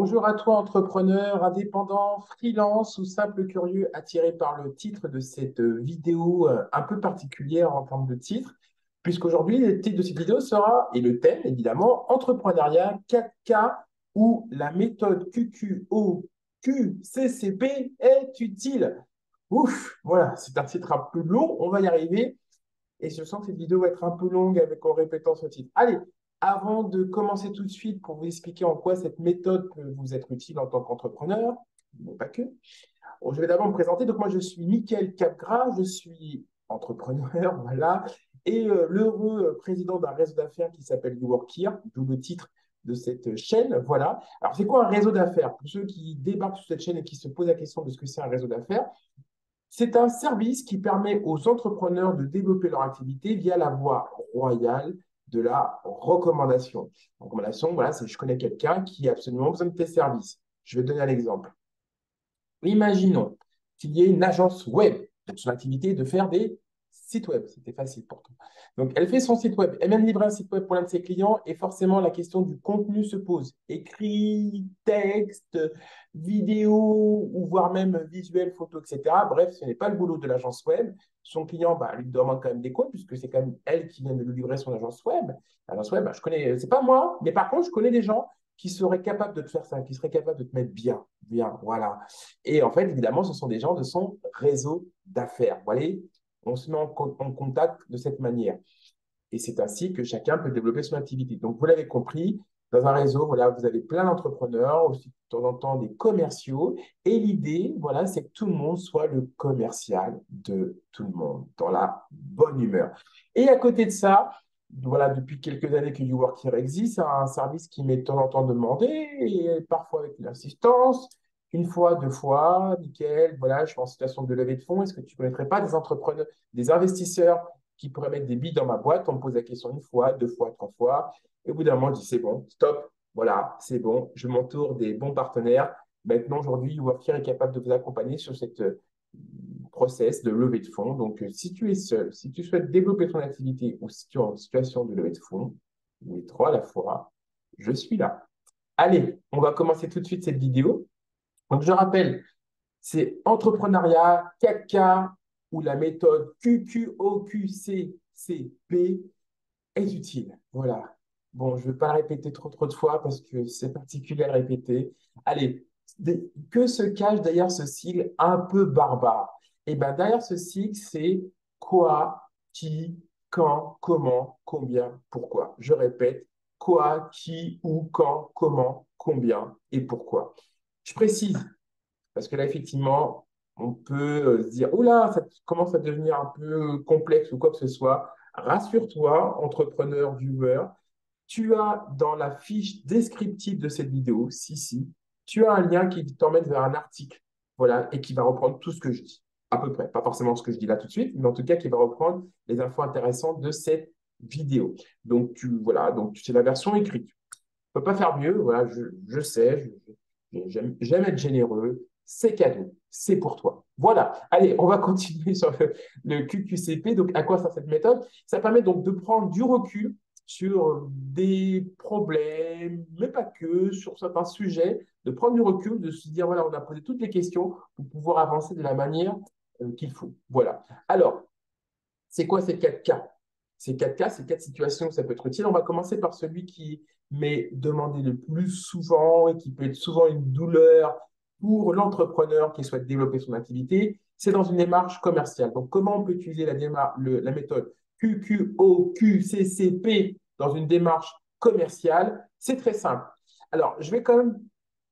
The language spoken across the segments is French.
Bonjour à toi, entrepreneur, indépendant, freelance ou simple curieux attiré par le titre de cette vidéo un peu particulière en termes de titre, puisqu'aujourd'hui, le titre de cette vidéo sera, et le thème évidemment, entrepreneuriat 4K ou la méthode QQOQCCP est utile. Ouf, voilà, c'est un titre un peu long, on va y arriver. Et je sens que cette vidéo va être un peu longue avec en répétant ce titre. Allez, avant de commencer tout de suite pour vous expliquer en quoi cette méthode peut vous être utile en tant qu'entrepreneur, mais pas que, bon, je vais d'abord me présenter. Donc moi, je suis Mickaël Capgras, je suis entrepreneur, voilà, et l'heureux président d'un réseau d'affaires qui s'appelle You Work Here, d'où le titre de cette chaîne, voilà. Alors, c'est quoi un réseau d'affaires? Pour ceux qui débarquent sur cette chaîne et qui se posent la question de ce que c'est un réseau d'affaires, c'est un service qui permet aux entrepreneurs de développer leur activité via la voie royale de la recommandation. Recommandation, voilà, c'est je connais quelqu'un qui a absolument besoin de tes services. Je vais te donner un exemple. Imaginons qu'il y ait une agence web. Donc, son activité est de faire des sites web. C'était facile pour toi. Donc, elle fait son site web. Elle vient de livrer un site web pour l'un de ses clients et forcément, la question du contenu se pose. Écrit, texte, vidéo ou voire même visuel, photo, etc. Bref, ce n'est pas le boulot de l'agence web. Son client, bah, lui demande quand même des comptes puisque c'est quand même elle qui vient de lui livrer son agence web. L'agence web, bah, je connais, c'est pas moi, mais par contre, je connais des gens qui seraient capables de te faire ça, qui seraient capables de te mettre bien, bien, voilà. Et en fait, évidemment, ce sont des gens de son réseau d'affaires. Vous voyez, on se met en contact de cette manière. Et c'est ainsi que chacun peut développer son activité. Donc, vous l'avez compris, dans un réseau, voilà, vous avez plein d'entrepreneurs, aussi de temps en temps des commerciaux. Et l'idée, voilà, c'est que tout le monde soit le commercial de tout le monde, dans la bonne humeur. Et à côté de ça, voilà, depuis quelques années que YouWorkHere existe, c'est un service qui m'est de temps en temps demandé, et parfois avec une assistance, une fois, deux fois, nickel, voilà, je suis en situation de levée de fonds. Est-ce que tu ne connaîtrais pas des entrepreneurs, des investisseurs qui pourraient mettre des billes dans ma boîte? On me pose la question une fois, deux fois, trois fois. Et au bout d'un moment, je dis, c'est bon, stop, voilà, c'est bon, je m'entoure des bons partenaires. Maintenant, aujourd'hui, YouWorkHere est capable de vous accompagner sur cette process de levée de fonds. Donc, si tu es seul, si tu souhaites développer ton activité ou si tu es en situation de levée de fonds, ou les trois à la fois, je suis là. Allez, on va commencer tout de suite cette vidéo. Donc, je rappelle, c'est entrepreneuriat 4K où la méthode QQOQCCP est utile. Voilà. Bon, je ne vais pas la répéter trop de fois parce que c'est particulier à le répéter. Allez, que se cache derrière ce sigle un peu barbare? Eh bien, derrière ce sigle, c'est quoi, qui, quand, comment, combien, pourquoi. Je répète, quoi, qui, où, quand, comment, combien et pourquoi. Je précise, parce que là, effectivement, on peut se dire, oula, ça commence à devenir un peu complexe ou quoi que ce soit. Rassure-toi, entrepreneur, viewer, tu as dans la fiche descriptive de cette vidéo, si, tu as un lien qui t'emmène vers un article, voilà, et qui va reprendre tout ce que je dis, à peu près. Pas forcément ce que je dis là tout de suite, mais en tout cas qui va reprendre les infos intéressantes de cette vidéo. Donc, voilà, donc c'est la version écrite. Je ne peux pas faire mieux, voilà, je sais, j'aime être généreux, c'est cadeau, c'est pour toi. Voilà, allez, on va continuer sur le QQCP. Donc, à quoi sert cette méthode? Ça permet donc de prendre du recul sur des problèmes, mais pas que, sur certains sujets, de prendre du recul, de se dire, voilà, on a posé toutes les questions pour pouvoir avancer de la manière qu'il faut. Voilà. Alors, c'est quoi ces 4 cas? Ces 4 cas, ces 4 situations, ça peut être utile. On va commencer par celui qui m'est demandé le plus souvent et qui peut être souvent une douleur pour l'entrepreneur qui souhaite développer son activité. C'est dans une démarche commerciale. Donc, comment on peut utiliser la méthode QQOQCCP dans une démarche commerciale? C'est très simple. Alors, je vais quand même,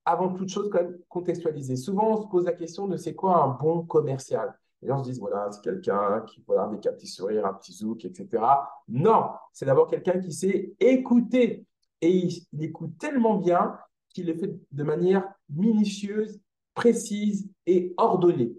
avant toute chose, quand même contextualiser. Souvent, on se pose la question de c'est quoi un bon commercial? Les gens se disent, voilà, c'est quelqu'un qui, voilà, avec un petit sourire, un petit zouk, etc. Non, c'est d'abord quelqu'un qui sait écouter. Et il écoute tellement bien qu'il le fait de manière minutieuse, précise et ordonnée.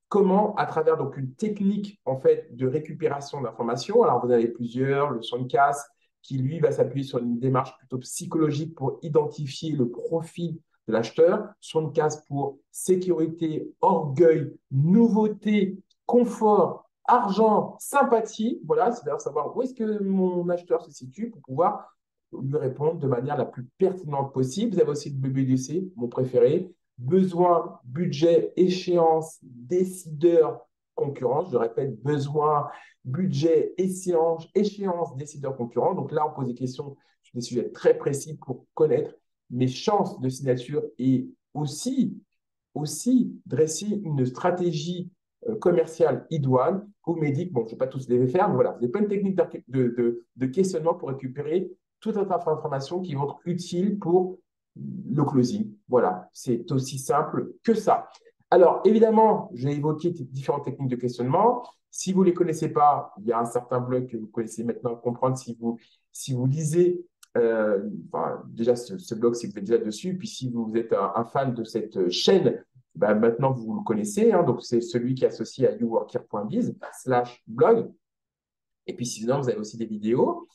Comment? À travers donc une technique en fait de récupération d'informations. Alors vous avez plusieurs, le Soundcast, qui lui va s'appuyer sur une démarche plutôt psychologique pour identifier le profil de l'acheteur. Soundcast pour sécurité, orgueil, nouveauté, confort, argent, sympathie. Voilà, c'est d'ailleurs savoir où est-ce que mon acheteur se situe pour pouvoir lui répondre de manière la plus pertinente possible. Vous avez aussi le BBDC, mon préféré. Besoin, budget, échéance, décideur, concurrence. Je répète, besoin, budget, échéance, décideur, concurrent. Donc là, on pose des questions sur des sujets très précis pour connaître mes chances de signature et aussi dresser une stratégie commerciale idoine. Vous m'avez dit, bon, je ne vais pas tous les faire, mais voilà, vous avez plein de techniques de questionnement pour récupérer toute cette information qui vont être utiles pour le closing. Voilà, c'est aussi simple que ça. Alors, évidemment, j'ai évoqué différentes techniques de questionnement. Si vous ne les connaissez pas, il y a un certain blog que vous connaissez maintenant à comprendre si vous lisez. Enfin, déjà, ce blog, c'est que vous êtes déjà dessus. Puis si vous êtes un fan de cette chaîne, bah, maintenant vous le connaissez. Hein, donc, c'est celui qui est associé à youworkir.biz/blog. Et puis sinon, vous avez aussi des vidéos.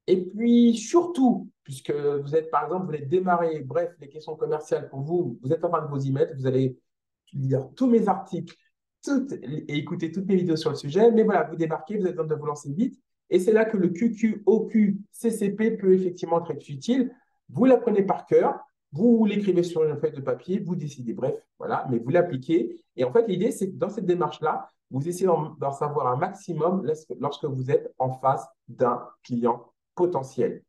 Et puis surtout, puisque vous êtes, par exemple, vous venez de démarrer, bref, les questions commerciales pour vous, vous êtes en train de vous y mettre, vous allez lire tous mes articles et écouter toutes mes vidéos sur le sujet. Mais voilà, vous démarquez, vous êtes besoin de vous lancer vite. Et c'est là que le QQOQ-CCP peut effectivement être utile. Vous l'apprenez par cœur, vous l'écrivez sur une feuille de papier, vous décidez, bref, voilà, mais vous l'appliquez. Et en fait, l'idée, c'est que dans cette démarche-là, vous essayez d'en savoir un maximum lorsque vous êtes en face d'un client potentiel.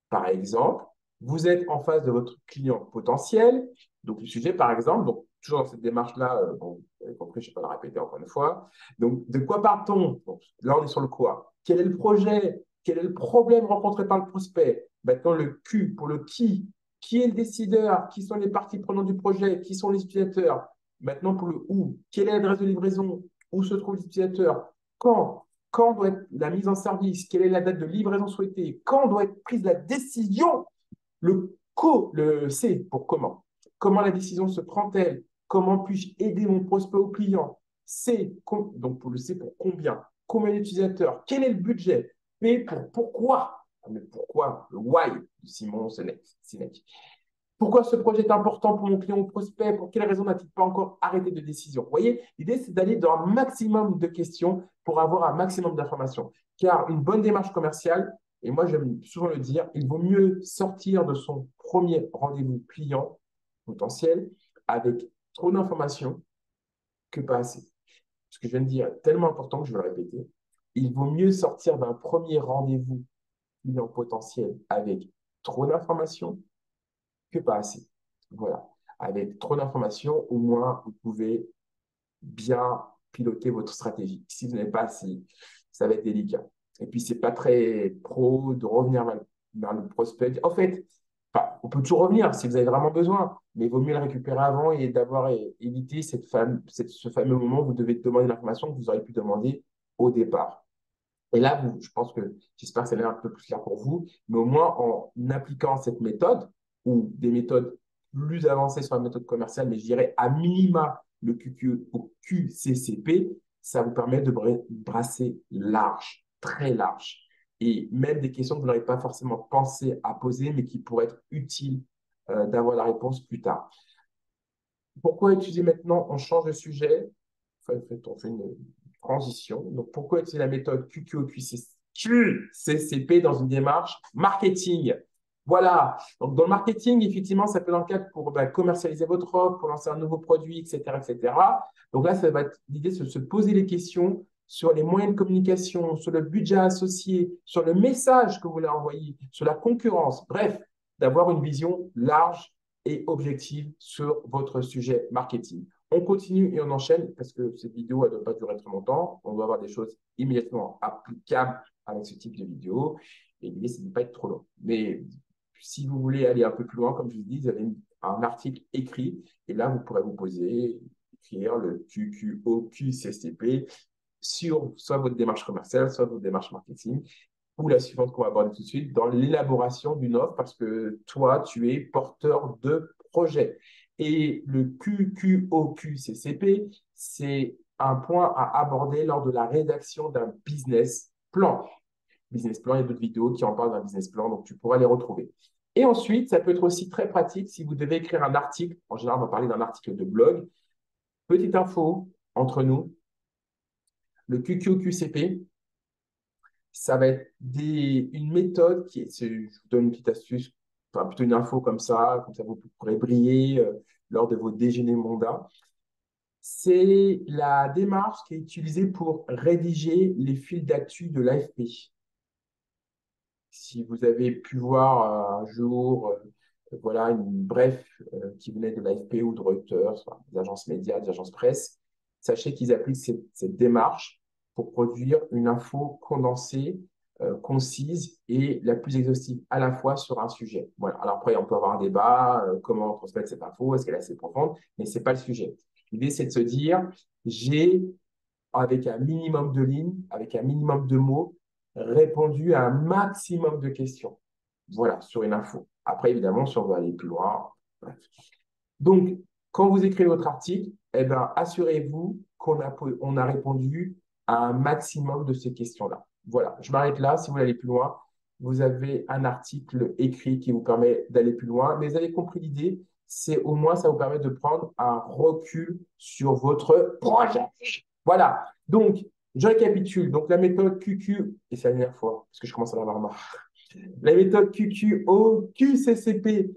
Par exemple, vous êtes en face de votre client potentiel. Donc, le sujet, par exemple, donc, toujours dans cette démarche-là, bon, vous avez compris, je ne vais pas le répéter encore une fois. Donc, de quoi parle-t-on? Là, on est sur le quoi. Quel est le projet? Quel est le problème rencontré par le prospect? Maintenant, le Q pour le qui. Qui est le décideur? Qui sont les parties prenantes du projet? Qui sont les utilisateurs? Maintenant, pour le où. Quelle est l'adresse de livraison? Où se trouve l'utilisateur? Quand? Quand doit être la mise en service? Quelle est la date de livraison souhaitée? Quand doit être prise la décision? Le C pour comment. Comment la décision se prend-elle? Comment puis-je aider mon prospect ou client? Donc pour le C pour combien? Combien d'utilisateurs? Quel est le budget? P pour pourquoi? Mais pourquoi? Le why de Simon Sinek. Pourquoi ce projet est important pour mon client ou prospect? Pour quelle raison n'a-t-il pas encore arrêté de décision? Vous voyez, l'idée, c'est d'aller dans un maximum de questions pour avoir un maximum d'informations. Car une bonne démarche commerciale, et moi j'aime souvent le dire, il vaut mieux sortir de son premier rendez-vous client potentiel avec trop d'informations que pas assez. Ce que je viens de dire est tellement important que je vais le répéter. Il vaut mieux sortir d'un premier rendez-vous client potentiel avec trop d'informations que pas assez. Voilà. Avec trop d'informations, au moins, vous pouvez bien piloter votre stratégie. Si vous n'avez pas assez, ça va être délicat. Et puis, c'est pas très pro de revenir vers le prospect. En fait, enfin, on peut toujours revenir si vous avez vraiment besoin, mais il vaut mieux le récupérer avant et d'avoir évité ce fameux moment où vous devez demander l'information que vous auriez pu demander au départ. Et là, j'espère que ça va être un peu plus clair pour vous, mais au moins en appliquant cette méthode ou des méthodes plus avancées sur la méthode commerciale, mais je dirais à minima le QQ ou QCCP, ça vous permet de brasser large, très large. Et même des questions que vous n'aurez pas forcément pensé à poser, mais qui pourraient être utiles d'avoir la réponse plus tard. Pourquoi utiliser maintenant? On change de sujet. Enfin, en fait, on fait une transition. Donc, pourquoi utiliser la méthode QCCP dans une démarche marketing? Voilà. Donc, dans le marketing, effectivement, ça peut être dans le cadre pour commercialiser votre offre, pour lancer un nouveau produit, etc., etc. Donc là, ça va être l'idée de se poser les questions sur les moyens de communication, sur le budget associé, sur le message que vous voulez envoyer, sur la concurrence. Bref, d'avoir une vision large et objective sur votre sujet marketing. On continue et on enchaîne parce que cette vidéo, elle ne doit pas durer très longtemps. On doit avoir des choses immédiatement applicables avec ce type de vidéo. Et l'idée, c'est de ne pas être trop long. Mais si vous voulez aller un peu plus loin, comme je vous dis, vous avez un article écrit et là, vous pourrez vous poser, écrire le QQOQCCP sur soit votre démarche commerciale, soit votre démarche marketing ou la suivante qu'on va aborder tout de suite, dans l'élaboration d'une offre parce que toi, tu es porteur de projet. Et le QQOQCCP, c'est un point à aborder lors de la rédaction d'un business plan. Business plan, il y a d'autres vidéos qui en parlent d'un business plan, donc tu pourras les retrouver. Et ensuite, ça peut être aussi très pratique si vous devez écrire un article. En général, on va parler d'un article de blog. Petite info entre nous, le QQOQCP, Ça va être une méthode je vous donne une petite astuce, enfin plutôt une info comme ça vous pourrez briller lors de vos déjeuners mondains. C'est la démarche qui est utilisée pour rédiger les fils d'actu de l'AFP. Si vous avez pu voir un jour, voilà, une bref qui venait de l'AFP ou de Reuters, enfin, des agences médias, des agences presse, sachez qu'ils appliquent cette démarche pour produire une info condensée, concise et la plus exhaustive à la fois sur un sujet. Voilà. Alors après, on peut avoir un débat, comment transmettre cette info, est-ce qu'elle est assez profonde, mais ce n'est pas le sujet. L'idée, c'est de se dire, j'ai avec un minimum de lignes, avec un minimum de mots, répondu à un maximum de questions. Voilà, sur une info. Après, évidemment, si on veut aller plus loin. Bref. Donc, quand vous écrivez votre article, eh ben, assurez-vous on a répondu à un maximum de ces questions-là. Voilà, je m'arrête là. Si vous voulez aller plus loin, vous avez un article écrit qui vous permet d'aller plus loin. Mais vous avez compris l'idée, c'est au moins ça vous permet de prendre un recul sur votre projet. Voilà. Donc, je récapitule. Donc, la méthode QQ, et c'est la dernière fois, parce que je commence à en avoir marre. La méthode QQO, QCCP,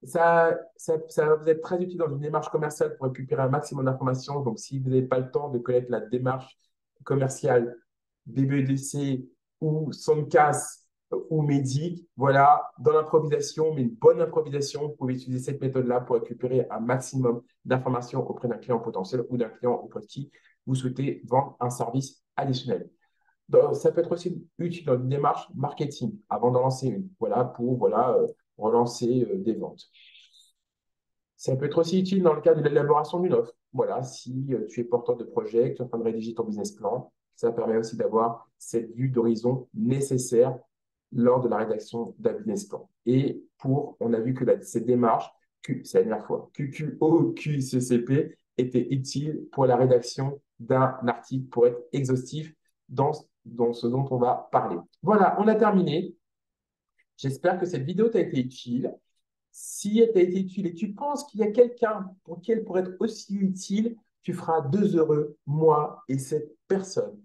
ça va vous être très utile dans une démarche commerciale pour récupérer un maximum d'informations. Donc, si vous n'avez pas le temps de connaître la démarche commerciale BBDC ou Soncas ou Medic, voilà, dans l'improvisation, mais une bonne improvisation, vous pouvez utiliser cette méthode-là pour récupérer un maximum d'informations auprès d'un client potentiel ou d'un client auprès de qui vous souhaitez vendre un service additionnel. Ça peut être aussi utile dans une démarche marketing avant d'en lancer une, voilà, pour relancer des ventes. Ça peut être aussi utile dans le cadre de l'élaboration d'une offre. Voilà, si tu es porteur de projet, que tu es en train de rédiger ton business plan, ça permet aussi d'avoir cette vue d'horizon nécessaire lors de la rédaction d'un business plan. Et on a vu que cette démarche, c'est la dernière fois, QQOQCCP, était utile pour la rédaction d'un article pour être exhaustif dans ce dont on va parler. Voilà, on a terminé. J'espère que cette vidéo t'a été utile. Si elle t'a été utile et tu penses qu'il y a quelqu'un pour qui elle pourrait être aussi utile, tu feras deux heureux, moi et cette personne.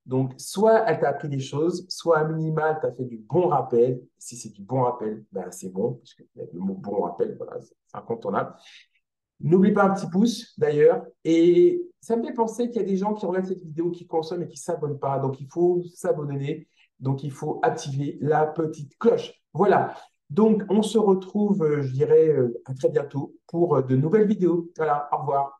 Donc, soit elle t'a appris des choses, soit à minima, elle t'a fait du bon rappel. Si c'est du bon rappel, ben c'est bon, parce que le mot bon rappel, voilà, c'est incontournable. N'oublie pas un petit pouce d'ailleurs. Et ça me fait penser qu'il y a des gens qui regardent cette vidéo, qui consomment et qui ne s'abonnent pas. Donc, il faut s'abonner. Donc, il faut activer la petite cloche. Voilà. Donc, on se retrouve, je dirais, à très bientôt pour de nouvelles vidéos. Voilà. Au revoir.